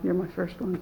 you're my first one.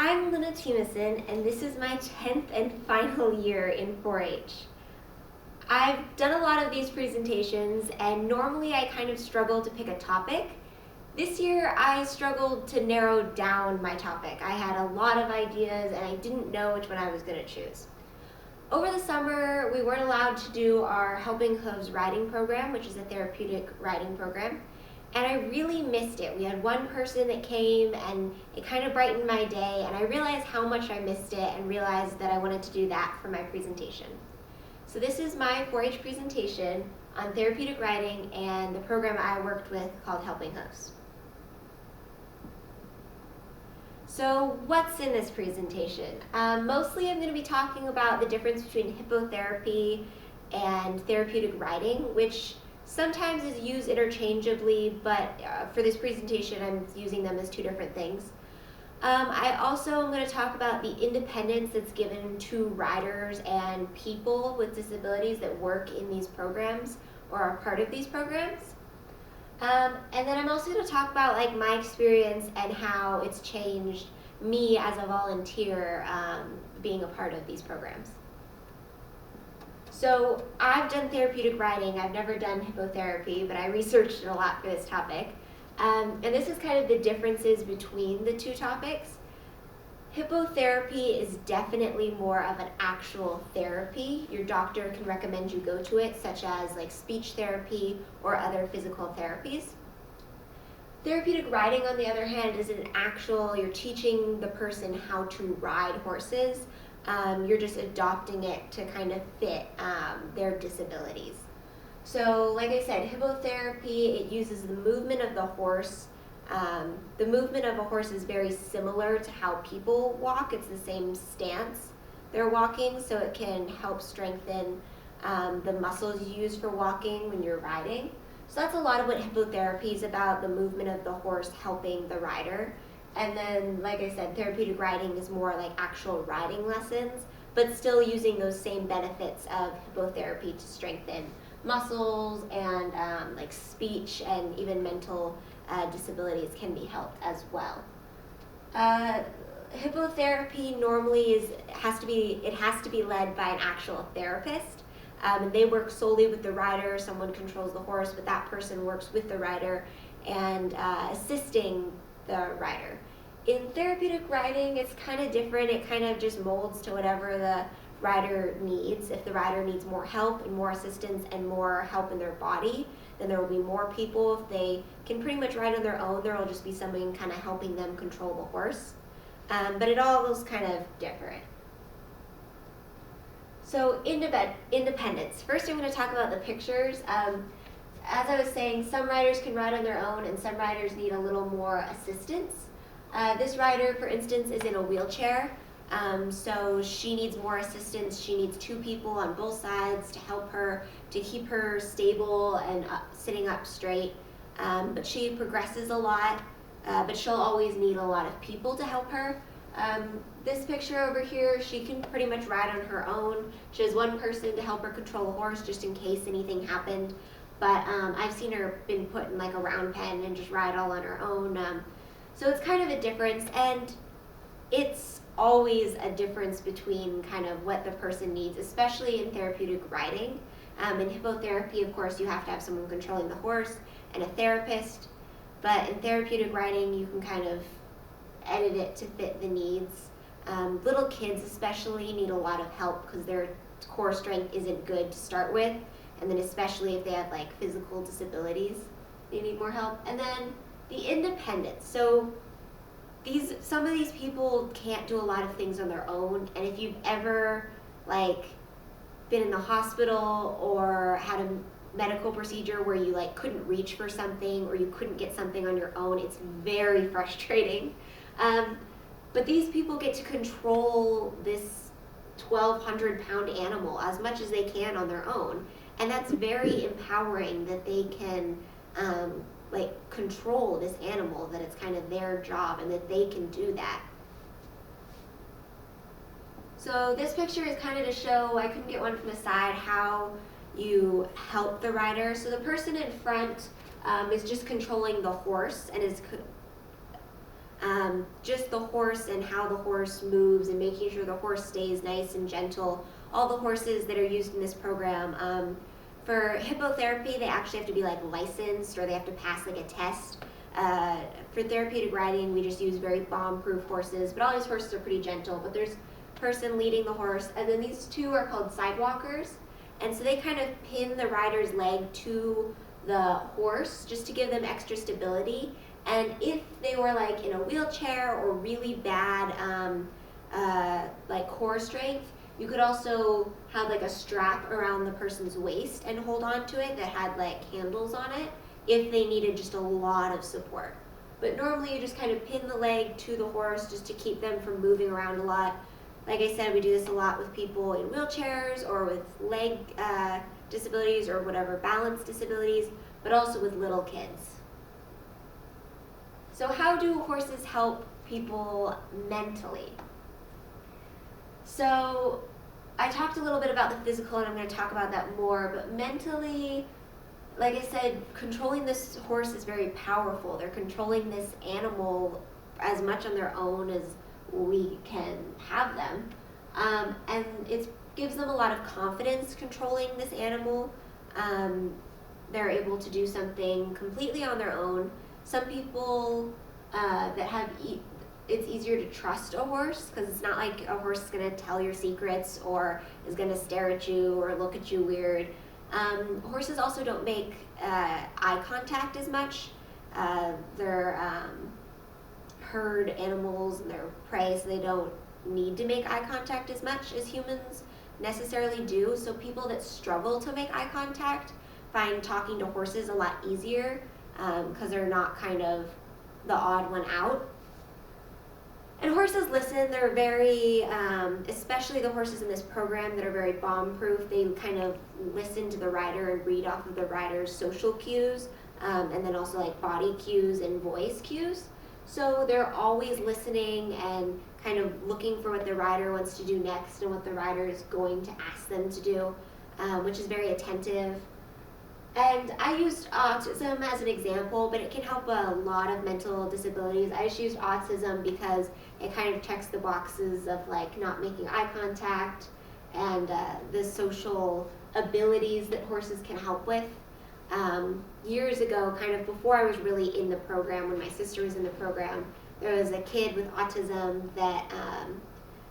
I'm Lynna Tiemessen, and this is my 10th and final year in 4-H. I've done a lot of these presentations, and normally I kind of struggle to pick a topic. This year I struggled to narrow down my topic. I had a lot of ideas, and I didn't know which one I was going to choose. Over the summer, we weren't allowed to do our Helping Hooves riding program, which is a therapeutic riding program. And I really missed it. We had one person that came and it kind of brightened my day, and I realized how much I missed it and realized that I wanted to do that for my presentation. So this is my 4-H presentation on therapeutic riding and the program I worked with called Helping Hooves. So what's in this presentation? Mostly I'm going to be talking about the difference between hippotherapy and therapeutic riding, which sometimes is used interchangeably, but for this presentation I'm using them as two different things. I also am going to talk about the independence that's given to riders and people with disabilities that work in these programs or are part of these programs. And then I'm also going to talk about my experience and how it's changed me as a volunteer being a part of these programs. So I've done therapeutic riding. I've never done hippotherapy, but I researched it a lot for this topic. And this is kind of the differences between the two topics. Hippotherapy is definitely more of an actual therapy. Your doctor can recommend you go to it, such as speech therapy or other physical therapies. Therapeutic riding, on the other hand, is an actual, you're teaching the person how to ride horses. You're just adopting it to kind of fit their disabilities. So like I said, hippotherapy, it uses the movement of the horse. The movement of a horse is very similar to how people walk. It's the same stance they're walking, so it can help strengthen the muscles you use for walking when you're riding. So that's a lot of what hippotherapy is about, the movement of the horse helping the rider. And then, like I said, therapeutic riding is more like actual riding lessons, but still using those same benefits of hippotherapy to strengthen muscles and speech and even mental disabilities can be helped as well. Hippotherapy normally has to be led by an actual therapist. And they work solely with the rider. Someone controls the horse, but that person works with the rider and assisting the rider. In therapeutic riding, it's kind of different. It kind of just molds to whatever the rider needs. If the rider needs more help and more assistance and more help in their body, then there will be more people. If they can pretty much ride on their own, there will just be someone kind of helping them control the horse. But it all is kind of different. So independence. First I'm going to talk about the pictures. As I was saying, some riders can ride on their own and some riders need a little more assistance. This rider, for instance, is in a wheelchair, so she needs more assistance. She needs two people on both sides to help her, to keep her stable and sitting up straight. But she progresses a lot, but she'll always need a lot of people to help her. This picture over here, she can pretty much ride on her own. She has one person to help her control a horse just in case anything happened. But I've seen her been put in like a round pen and just ride all on her own. So it's kind of a difference, and it's always a difference between kind of what the person needs, especially in therapeutic riding. In hippotherapy, of course, you have to have someone controlling the horse and a therapist. But in therapeutic riding, you can kind of edit it to fit the needs. Little kids especially need a lot of help because their core strength isn't good to start with, and then especially if they have like physical disabilities, they need more help. And then the independence. So some of these people can't do a lot of things on their own, and if you've ever like been in the hospital or had a medical procedure where you like couldn't reach for something or you couldn't get something on your own, it's very frustrating. But these people get to control this 1,200-pound animal as much as they can on their own, and that's very empowering that they can like control this animal, that it's kind of their job and that they can do that. So this picture is kind of to show, I couldn't get one from the side, how you help the rider. So the person in front is just controlling the horse and is just the horse and how the horse moves and making sure the horse stays nice and gentle. All the horses that are used in this program, for hippotherapy, they actually have to be like licensed or they have to pass like a test. For therapeutic riding, we just use very bomb-proof horses, but all these horses are pretty gentle. But there's a person leading the horse, and then these two are called sidewalkers. And so they kind of pin the rider's leg to the horse just to give them extra stability. And if they were like in a wheelchair or really bad like core strength, you could also have like a strap around the person's waist and hold on to it that had like handles on it if they needed just a lot of support. But normally you just kind of pin the leg to the horse just to keep them from moving around a lot. Like I said, we do this a lot with people in wheelchairs or with leg disabilities or whatever, balance disabilities, but also with little kids. So how do horses help people mentally? So I talked a little bit about the physical, and I'm going to talk about that more, but mentally, like I said, controlling this horse is very powerful. They're controlling this animal as much on their own as we can have them. And it gives them a lot of confidence controlling this animal. They're able to do something completely on their own. Some people that have it's easier to trust a horse because it's not like a horse is going to tell your secrets or is going to stare at you or look at you weird. Horses also don't make eye contact as much. They're herd animals and they're prey, so they don't need to make eye contact as much as humans necessarily do. So people that struggle to make eye contact find talking to horses a lot easier because they're not kind of the odd one out. And horses listen. They're very, especially the horses in this program that are very bomb-proof, they kind of listen to the rider and read off of the rider's social cues, and then also like body cues and voice cues. So they're always listening and kind of looking for what the rider wants to do next and what the rider is going to ask them to do, which is very attentive. And I used autism as an example, but it can help a lot of mental disabilities. I just used autism because it kind of checks the boxes of like not making eye contact and the social abilities that horses can help with. Years ago, kind of before I was really in the program, when my sister was in the program, there was a kid with autism that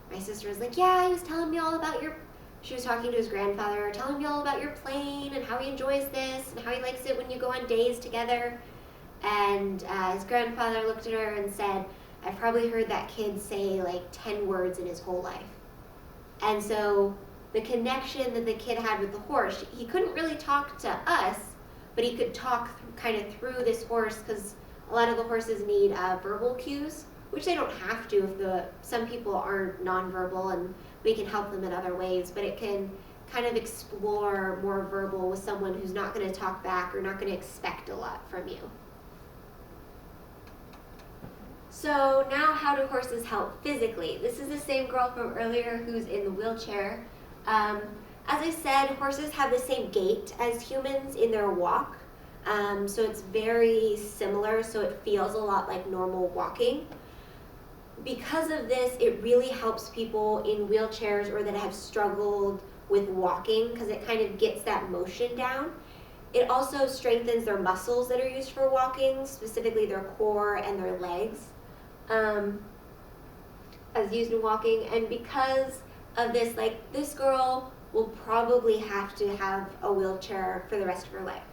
my sister was like, yeah, he was telling me all about she was talking to his grandfather, telling me all about your plane and how he enjoys this and how he likes it when you go on days together. And his grandfather looked at her and said, I've probably heard that kid say like 10 words in his whole life. And so the connection that the kid had with the horse, he couldn't really talk to us, but he could talk kind of through this horse because a lot of the horses need verbal cues, which they don't have to if some people aren't nonverbal, and we can help them in other ways, but it can kind of explore more verbal with someone who's not going to talk back or not going to expect a lot from you. So now how do horses help physically? This is the same girl from earlier who's in the wheelchair. As I said, horses have the same gait as humans in their walk. So it's very similar, so it feels a lot like normal walking. Because of this, it really helps people in wheelchairs or that have struggled with walking because it kind of gets that motion down. It also strengthens their muscles that are used for walking, specifically their core and their legs, as used in walking. And because of this, like this girl will probably have to have a wheelchair for the rest of her life.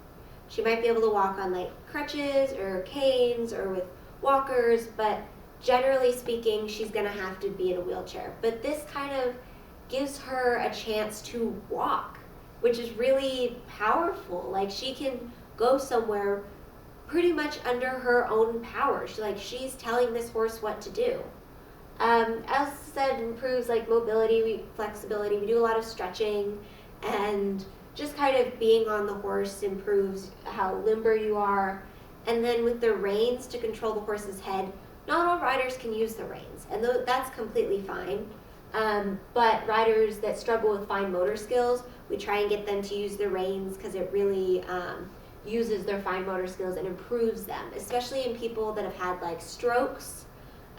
She might be able to walk on like crutches or canes or with walkers, but generally speaking, she's gonna have to be in a wheelchair. But this kind of gives her a chance to walk, which is really powerful. Like she can go somewhere pretty much under her own power. She's telling this horse what to do. As said, improves like mobility, flexibility. We do a lot of stretching, and just kind of being on the horse improves how limber you are. And then with the reins to control the horse's head, not all riders can use the reins, and that's completely fine. But riders that struggle with fine motor skills, we try and get them to use the reins because it really uses their fine motor skills and improves them, especially in people that have had like strokes,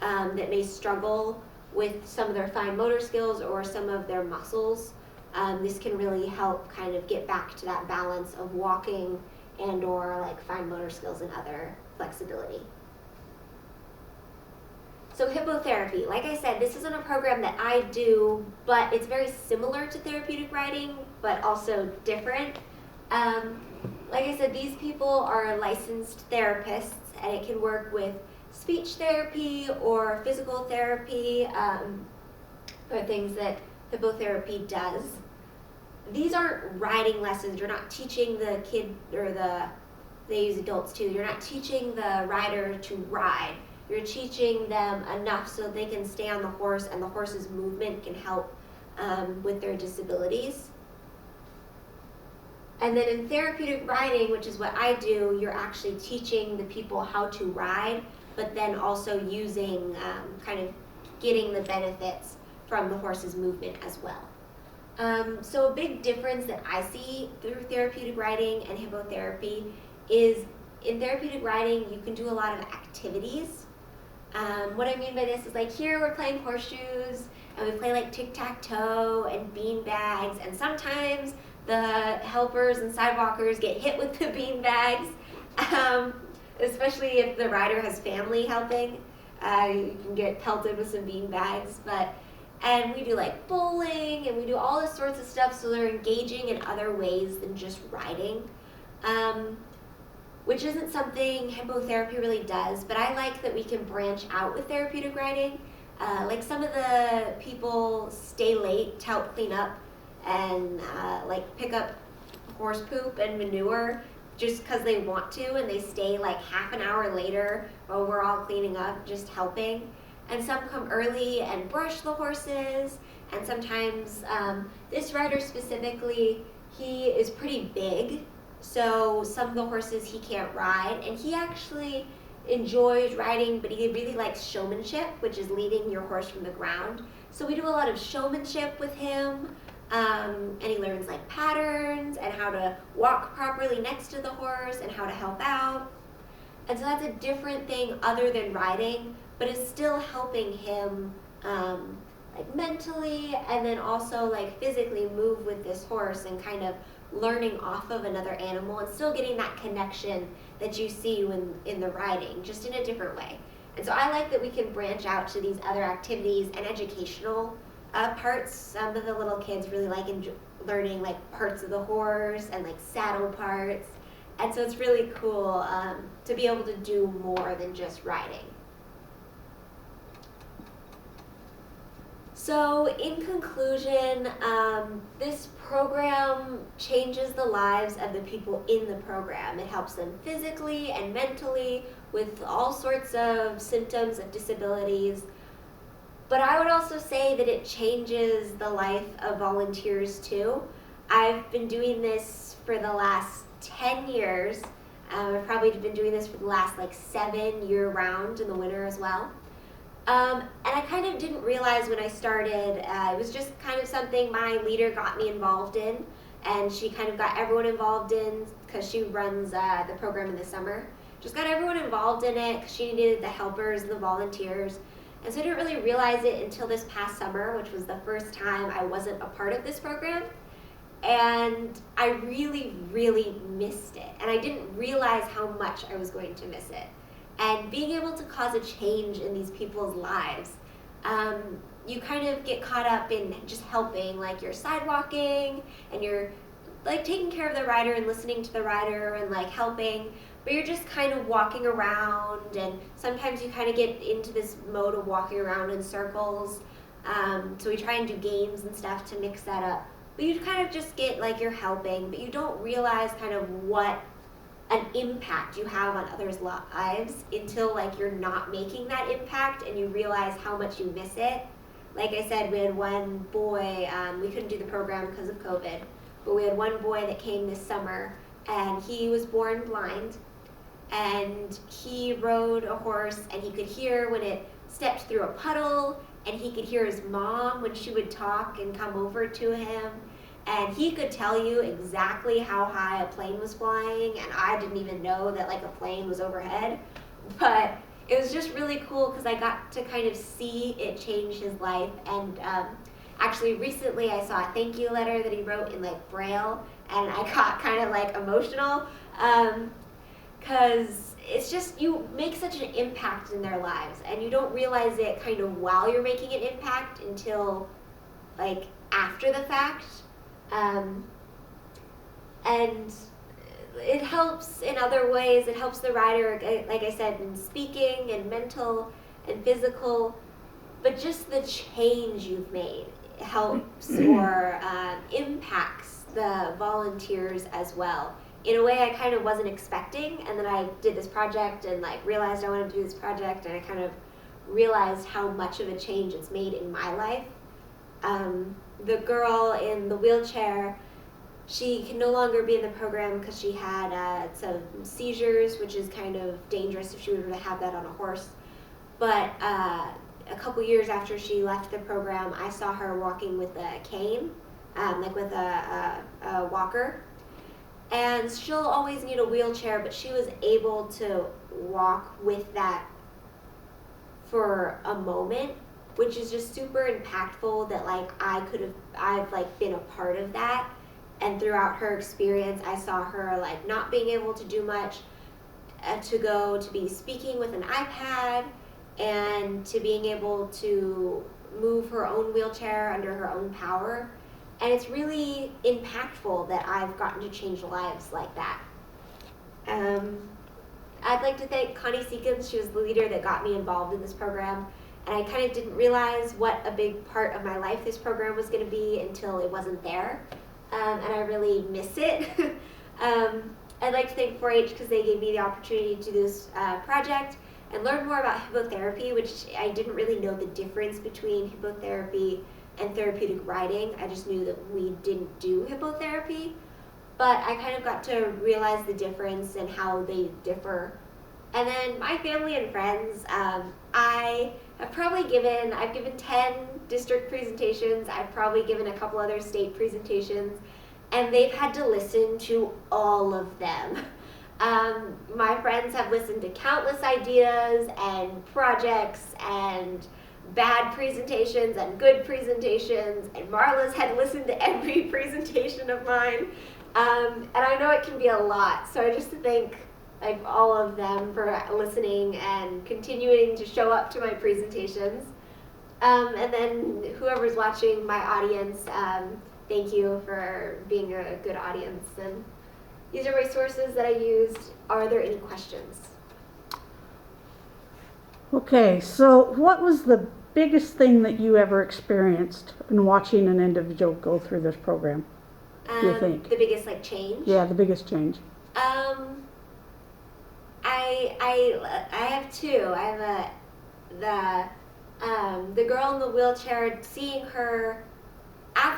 that may struggle with some of their fine motor skills or some of their muscles. This can really help kind of get back to that balance of walking and or like fine motor skills and other flexibility. So hippotherapy, like I said, this isn't a program that I do, but it's very similar to therapeutic riding, but also different. Like I said, these people are licensed therapists, and it can work with speech therapy or physical therapy, or things that hippotherapy does. These aren't riding lessons. You're not teaching the kid, or they use adults too, you're not teaching the rider to ride. You're teaching them enough so they can stay on the horse and the horse's movement can help with their disabilities. And then in therapeutic riding, which is what I do, you're actually teaching the people how to ride, but then also using, kind of getting the benefits from the horse's movement as well. So a big difference that I see through therapeutic riding and hippotherapy is in therapeutic riding, you can do a lot of activities. What I mean by this is like here we're playing horseshoes and we play like tic-tac-toe and bean bags, and sometimes the helpers and sidewalkers get hit with the bean bags, especially if the rider has family helping. You can get pelted with some bean bags, and we do like bowling and we do all this sorts of stuff, so they're engaging in other ways than just riding. Which isn't something hippotherapy really does, but I like that we can branch out with therapeutic riding. Like some of the people stay late to help clean up and like pick up horse poop and manure just because they want to, and they stay like half an hour later while we're all cleaning up, just helping. And some come early and brush the horses, and sometimes this rider specifically, he is pretty big, so some of the horses he can't ride, and he actually enjoys riding, but he really likes showmanship, which is leading your horse from the ground. So we do a lot of showmanship with him, and he learns like patterns and how to walk properly next to the horse and how to help out. And so that's a different thing other than riding, but it's still helping him like mentally and then also like physically move with this horse and kind of learning off of another animal and still getting that connection that you see when in the riding, just in a different way. And so I like that we can branch out to these other activities and educational parts. Some of the little kids really like learning like parts of the horse and like saddle parts. And so it's really cool to be able to do more than just riding. So in conclusion, this program changes the lives of the people in the program. It helps them physically and mentally with all sorts of symptoms of disabilities. But I would also say that it changes the life of volunteers too. I've been doing this for the last 10 years. I've probably been doing this for the last like 7 year round in the winter as well. And I kind of didn't realize when I started, it was just kind of something my leader got me involved in, and she kind of got everyone involved in because she runs the program in the summer. Just got everyone involved in it because she needed the helpers and the volunteers. And so I didn't really realize it until this past summer, which was the first time I wasn't a part of this program. And I really, really missed it. And I didn't realize how much I was going to miss it. And being able to cause a change in these people's lives, you kind of get caught up in just helping, like you're sidewalking and you're like taking care of the rider and listening to the rider and like helping, but you're just kind of walking around, and sometimes you kind of get into this mode of walking around in circles. So we try and do games and stuff to mix that up. But you kind of just get like you're helping, but you don't realize kind of what an impact you have on others' lives until like you're not making that impact and you realize how much you miss it. Like I said, we had one boy, we couldn't do the program because of COVID, but we had one boy that came this summer, and he was born blind, and he rode a horse, and he could hear when it stepped through a puddle, and he could hear his mom when she would talk and come over to him, and he could tell you exactly how high a plane was flying, and I didn't even know that like a plane was overhead, but it was just really cool because I got to kind of see it change his life. And actually recently I saw a thank you letter that he wrote in like Braille, and I got kind of like emotional because it's just, you make such an impact in their lives, and you don't realize it kind of while you're making an impact until like after the fact. And it helps in other ways. It helps the rider, like I said, in speaking and mental and physical, but just the change you've made helps or impacts the volunteers as well in a way I kind of wasn't expecting. And then I did this project and like realized I wanted to do this project, and I kind of realized how much of a change it's made in my life. The girl in the wheelchair, she can no longer be in the program because she had some seizures, which is kind of dangerous if she were to have that on a horse. But a couple years after she left the program, I saw her walking with a cane, like with a walker. And she'll always need a wheelchair, but she was able to walk with that for a moment, which is just super impactful that like I've like been a part of that. And throughout her experience, I saw her like not being able to do much, to go to be speaking with an iPad, and to being able to move her own wheelchair under her own power. And it's really impactful that I've gotten to change lives like that. I'd like to thank Connie Seekins. She was the leader that got me involved in this program. And I kind of didn't realize what a big part of my life this program was going to be until it wasn't there. And I really miss it. I'd like to thank 4-H because they gave me the opportunity to do this project and learn more about hippotherapy, which I didn't really know the difference between hippotherapy and therapeutic riding. I just knew that we didn't do hippotherapy, but I kind of got to realize the difference and how they differ. And then my family and friends, I've given 10 district presentations. I've probably given a couple other state presentations, and they've had to listen to all of them. My friends have listened to countless ideas and projects and bad presentations and good presentations, and Marla's had listened to every presentation of mine. And I know it can be a lot, so I just thank like all of them for listening and continuing to show up to my presentations. And then whoever's watching, my audience, thank you for being a good audience. And these are my sources that I used. Are there any questions? Okay, so what was the biggest thing that you ever experienced in watching an individual go through this program, do you think? The biggest like change? Yeah, the biggest change. I have two. I have the girl in the wheelchair, seeing her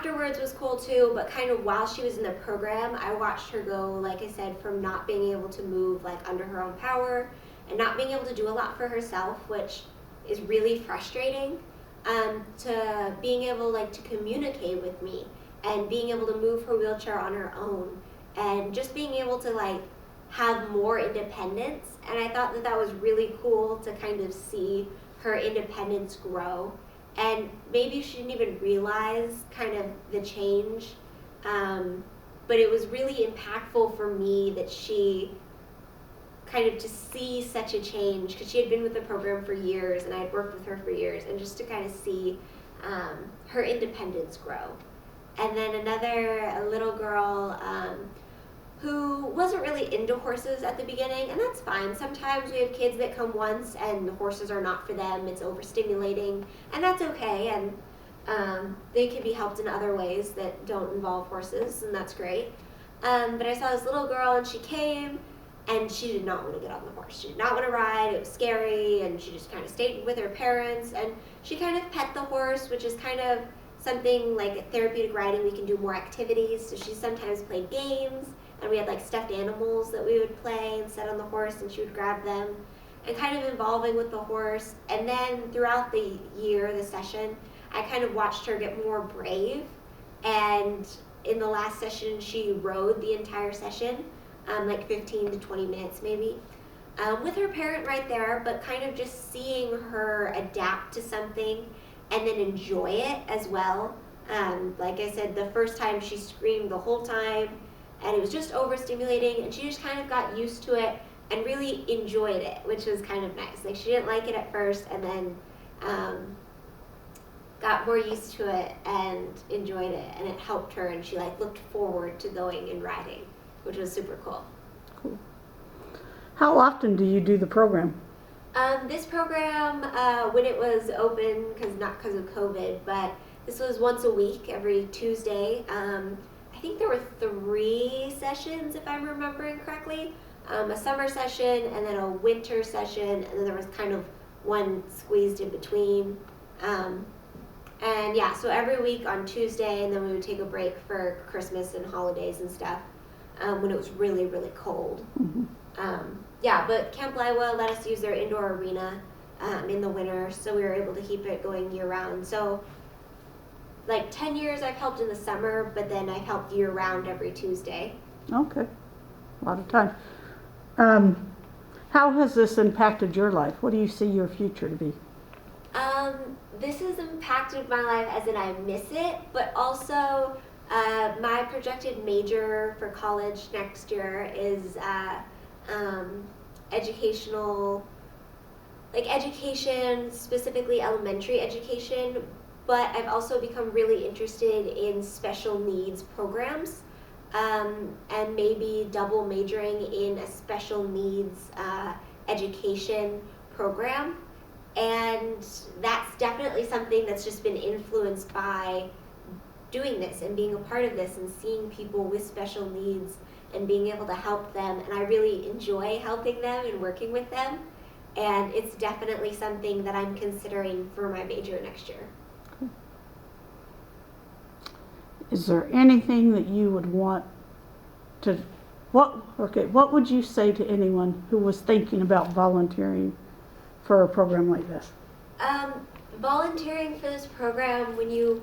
afterwards was cool too, but kind of while she was in the program, I watched her go, like I said, from not being able to move like under her own power and not being able to do a lot for herself, which is really frustrating, to being able like to communicate with me and being able to move her wheelchair on her own and just being able to like have more independence. And I thought that that was really cool to kind of see her independence grow. And maybe she didn't even realize kind of the change, but it was really impactful for me that she kind of to see such a change, because she had been with the program for years and I had worked with her for years, and just to kind of see her independence grow. And then a little girl who wasn't really into horses at the beginning, and that's fine. Sometimes we have kids that come once and the horses are not for them, it's overstimulating, and that's okay, and they can be helped in other ways that don't involve horses, and that's great. But I saw this little girl and she came and she did not want to get on the horse. She did not want to ride, it was scary, and she just kind of stayed with her parents, and she kind of pet the horse, which is kind of something like at therapeutic riding, we can do more activities. So she sometimes played games, and we had like stuffed animals that we would play and set on the horse, and she would grab them, and kind of involving with the horse. And then throughout the year, the session, I kind of watched her get more brave, and in the last session she rode the entire session, like 15 to 20 minutes maybe, with her parent right there, but kind of just seeing her adapt to something and then enjoy it as well. Like I said, the first time she screamed the whole time, and it was just overstimulating, and she just kind of got used to it and really enjoyed it, which was kind of nice. Like, she didn't like it at first, and then got more used to it and enjoyed it, and it helped her, and she like looked forward to going and riding, which was super cool. Cool. How often do you do the program? This program, when it was open, not because of COVID, but this was once a week, every Tuesday. I think there were 3 sessions, if I'm remembering correctly. A summer session, and then a winter session, and then there was kind of one squeezed in between. And yeah, so every week on Tuesday, and then we would take a break for Christmas and holidays and stuff, when it was really, really cold. Mm-hmm. Yeah, but Camp Laiwa let us use their indoor arena in the winter, so we were able to keep it going year-round. So like 10 years I've helped in the summer, but then I've helped year-round every Tuesday. Okay, a lot of time. How has this impacted your life? What do you see your future to be? This has impacted my life as in I miss it, but also my projected major for college next year is education, specifically elementary education, but I've also become really interested in special needs programs, and maybe double majoring in a special needs education program. And that's definitely something that's just been influenced by doing this and being a part of this and seeing people with special needs and being able to help them. And I really enjoy helping them and working with them. And it's definitely something that I'm considering for my major next year. Is there anything that you would want to, what would you say to anyone who was thinking about volunteering for a program like this? Volunteering for this program, when you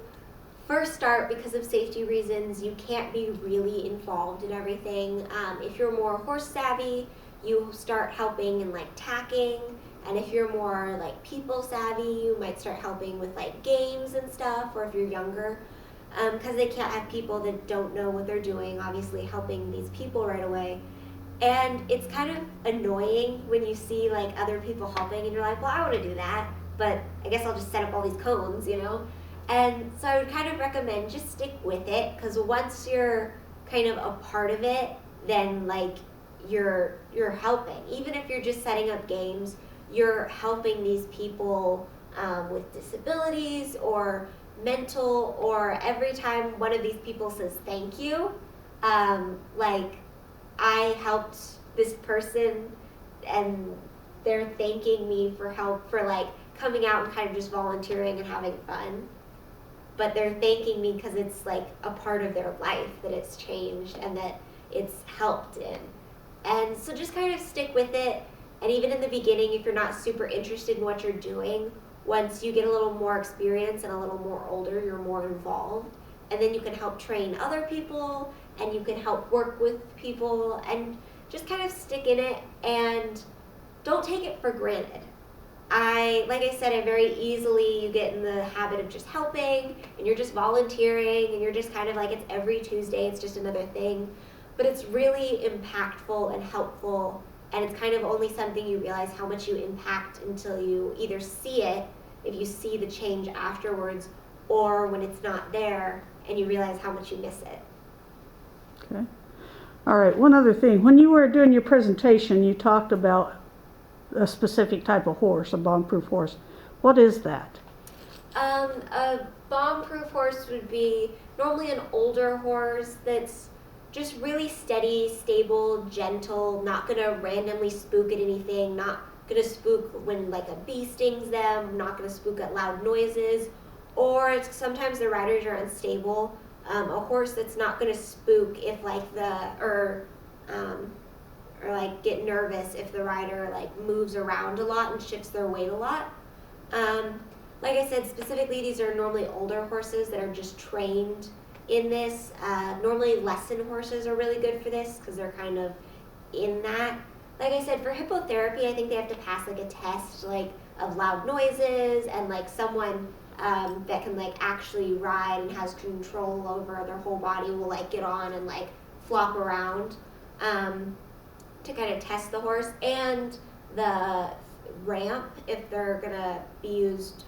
first start, because of safety reasons, you can't be really involved in everything. If you're more horse savvy, you start helping in like tacking, and if you're more like people savvy, you might start helping with like games and stuff, or if you're younger, because they can't have people that don't know what they're doing, obviously helping these people right away. And it's kind of annoying when you see like other people helping and you're like, well, I want to do that, but I guess I'll just set up all these cones, you know? And so I would kind of recommend just stick with it, because once you're kind of a part of it, then like you're helping. Even if you're just setting up games, you're helping these people with disabilities or mental, or every time one of these people says thank you, like I helped this person and they're thanking me for help, for like coming out and kind of just volunteering and having fun. but they're thanking me because it's like a part of their life that it's changed and that it's helped in. And so just kind of stick with it. And even in the beginning, if you're not super interested in what you're doing, once you get a little more experience and a little more older, you're more involved. And then you can help train other people and you can help work with people and just kind of stick in it and don't take it for granted. Like I said, I very easily, you get in the habit of just helping and you're just volunteering and you're just kind of like, it's every Tuesday, it's just another thing. But it's really impactful and helpful, and it's kind of only something you realize how much you impact until you either see it, if you see the change afterwards, or when it's not there and you realize how much you miss it. Okay. All right, one other thing. When you were doing your presentation, you talked about a specific type of horse, a bomb-proof horse. What is that? A bomb-proof horse would be normally an older horse that's just really steady, stable, gentle, not gonna randomly spook at anything, not gonna spook when like a bee stings them, not gonna spook at loud noises, or sometimes the riders are unstable. A horse that's not gonna spook if like or like get nervous if the rider like moves around a lot and shifts their weight a lot. Like I said, specifically these are normally older horses that are just trained in this. Normally lesson horses are really good for this because they're kind of in that. Like I said, for hippotherapy, I think they have to pass like a test like of loud noises and like someone that can like actually ride and has control over their whole body will like get on and like flop around to kind of test the horse. And the ramp, if they're gonna be used,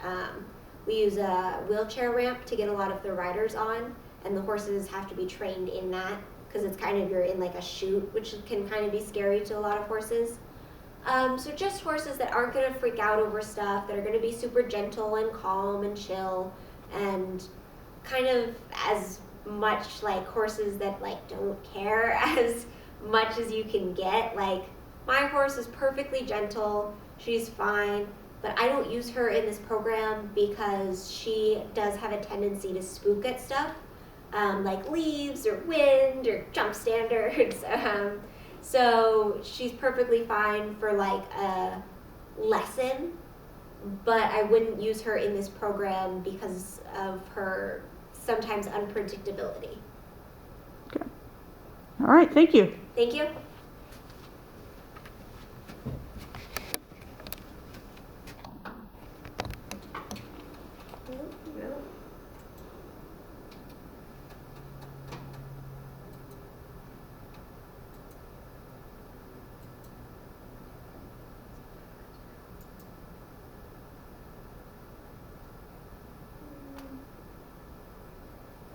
we use a wheelchair ramp to get a lot of the riders on, and the horses have to be trained in that because it's kind of, you're in like a chute, which can kind of be scary to a lot of horses. So just horses that aren't gonna freak out over stuff, that are gonna be super gentle and calm and chill, and kind of as much like horses that like don't care as much as you can get. Like my horse is perfectly gentle, she's fine, but I don't use her in this program because she does have a tendency to spook at stuff, like leaves or wind or jump standards. So she's perfectly fine for like a lesson, but I wouldn't use her in this program because of her sometimes unpredictability. Okay. All right, thank you. Thank you.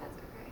That's okay.